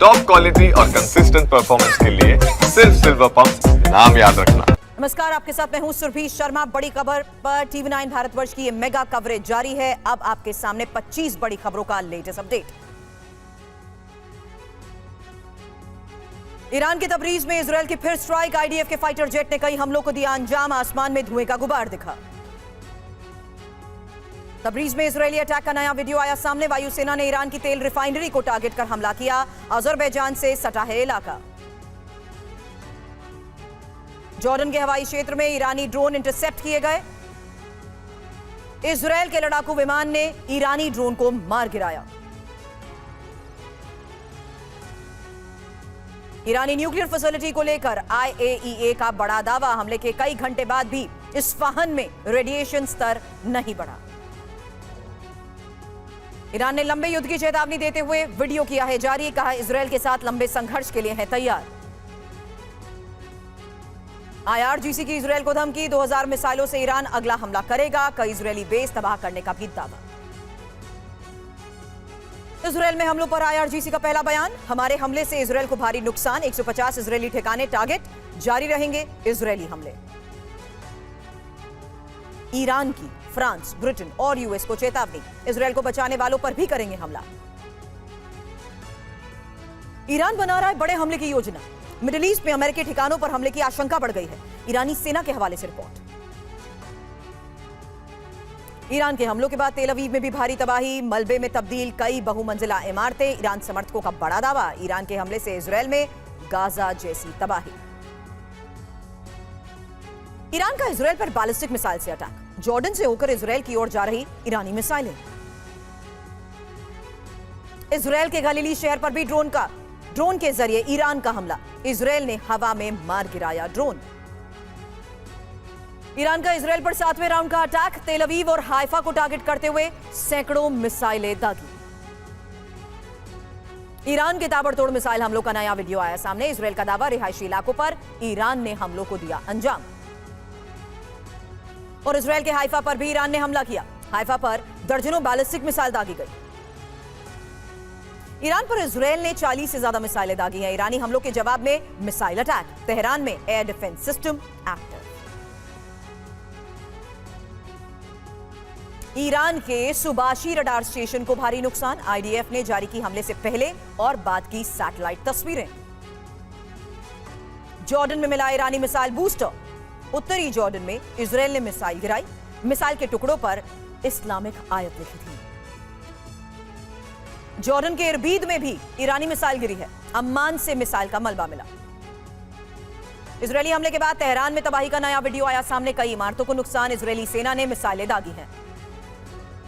Top quality और consistent performance के लिए सिर्फ सिल्वर पंप नाम याद रखना। नमस्कार, आपके साथ मैं हूं सुरभि शर्मा। बड़ी खबर पर TV9 भारतवर्ष की ये मेगा कवरेज जारी है। अब आपके सामने 25 बड़ी खबरों का लेटेस्ट अपडेट। ईरान के तबरीज में इजरायल की फिर स्ट्राइक। IDF के फाइटर जेट ने कई हमलों को दिया अंजाम। आसमान में धुएं का गुबार दिखा। तबरीज में इजरायली अटैक का नया वीडियो आया सामने। वायुसेना ने ईरान की तेल रिफाइनरी को टारगेट कर हमला किया। अजरबैजान से सटा है इलाका। जॉर्डन के हवाई क्षेत्र में ईरानी ड्रोन इंटरसेप्ट किए गए। इजरायल के लड़ाकू विमान ने ईरानी ड्रोन को मार गिराया। ईरानी न्यूक्लियर फैसिलिटी को लेकर IAEA का बड़ा दावा। हमले के कई घंटे बाद भी इस्फहान में रेडिएशन स्तर नहीं बढ़ा। ईरान ने लंबे युद्ध की चेतावनी देते हुए वीडियो किया है जारी। कहा इजरायल के साथ लंबे संघर्ष के लिए है तैयार। IRGC की इजरायल को धमकी। 2000 मिसाइलों से ईरान अगला हमला करेगा। कई इजरायली बेस तबाह करने का भी दावा। इजरायल में हमलों पर IRGC का पहला बयान। हमारे हमले से इजरायल को भारी नुकसान। 150 इजरायली ठिकाने टारगेट। जारी रहेंगे इजरायली हमले। ईरान की फ्रांस, ब्रिटेन और US को चेतावनी। इजरायल को बचाने वालों पर भी करेंगे हमला। ईरान बना रहा है बड़े हमले की योजना। मिडिल ईस्ट में अमेरिकी ठिकानों पर हमले की आशंका बढ़ गई है। ईरानी सेना के हवाले से रिपोर्ट। ईरान के हमलों के बाद तेल अवीव में भी भारी तबाही। मलबे में तब्दील कई बहुमंजिला इमारतें। ईरान समर्थकों का बड़ा दावा। ईरान के हमले से इजरायल में गाजा जैसी तबाही। ईरान का इजरायल पर बैलिस्टिक मिसाइल से अटैक। जॉर्डन से होकर इजरायल की ओर जा रही ईरानी मिसाइलें। इजरायल के गलीली शहर पर भी ड्रोन के जरिए ईरान का हमला। इजरायल ने हवा में मार गिराया ड्रोन। ईरान का इजरायल पर 7वें राउंड का अटैक। तेल अवीव और हाइफा को टारगेट करते हुए सैकड़ों मिसाइलें दागी। ईरान के ताबड़तोड़ मिसाइल हमलों का नया वीडियो आया सामने। इजरायल का दावा, रिहायशी इलाकों पर ईरान ने हमलों को दिया अंजाम। और इजरायल के हाइफा पर भी ईरान ने हमला किया। हाइफा पर दर्जनों बैलिस्टिक मिसाइल दागी गई। ईरान पर इजरायल ने 40 से ज्यादा मिसाइलें दागी हैं। ईरानी हमलों के जवाब में मिसाइल अटैक। तेहरान में air defence system active. Iran के सुबाशी रडार स्टेशन को भारी नुकसान। IDF ने जारी की हमले से पहले और बाद की सैटेलाइट तस्वीरें। जॉर्डन में मिला ईरानी मिसाइल बूस्टर। उत्तरी जॉर्डन में इजरायल ने मिसाइल गिराई। मिसाइल के टुकड़ों पर इस्लामिक आयत लिखी थी। जॉर्डन के इरबीद में भी ईरानी मिसाइल गिरी है। अम्मान से मिसाइल का मलबा मिला। इजरायली हमले के बाद तेहरान में तबाही का नया वीडियो आया सामने। कई इमारतों को नुकसान। इजरायली सेना ने मिसाइलें दागी हैं।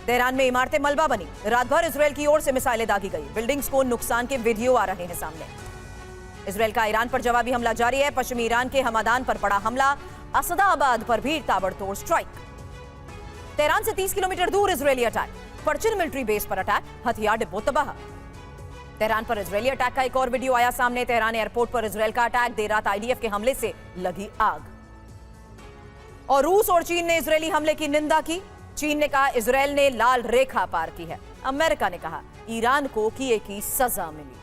तेहरान में इमारतें मलबा बनी। रात भर इजरायल की ओर से मिसाइलें दागी गई। बिल्डिंग्स को नुकसान के वीडियो आ रहे हैं सामने। इजरायल का ईरान पर जवाबी हमला जारी है। पश्चिमी ईरान के हमादान पर पड़ा हमला। असदाबाद पर भी ताबड़तोड़ स्ट्राइक। तेहरान से 30 किलोमीटर दूर इजरायली अटैक। परचिन मिलिट्री बेस पर अटैक। हथियार डिपो तबाह। तेहरान पर इजरायली अटैक का एक और वीडियो आया सामने। तेहरान एयरपोर्ट पर इजरायल का अटैक। देर रात IDF के हमले से लगी आग। और रूस और चीन ने इजरायली हमले की निंदा की। चीन ने कहा इजरायल ने लाल रेखा पार की है। अमेरिका ने कहा ईरान को किए की सजा मिली।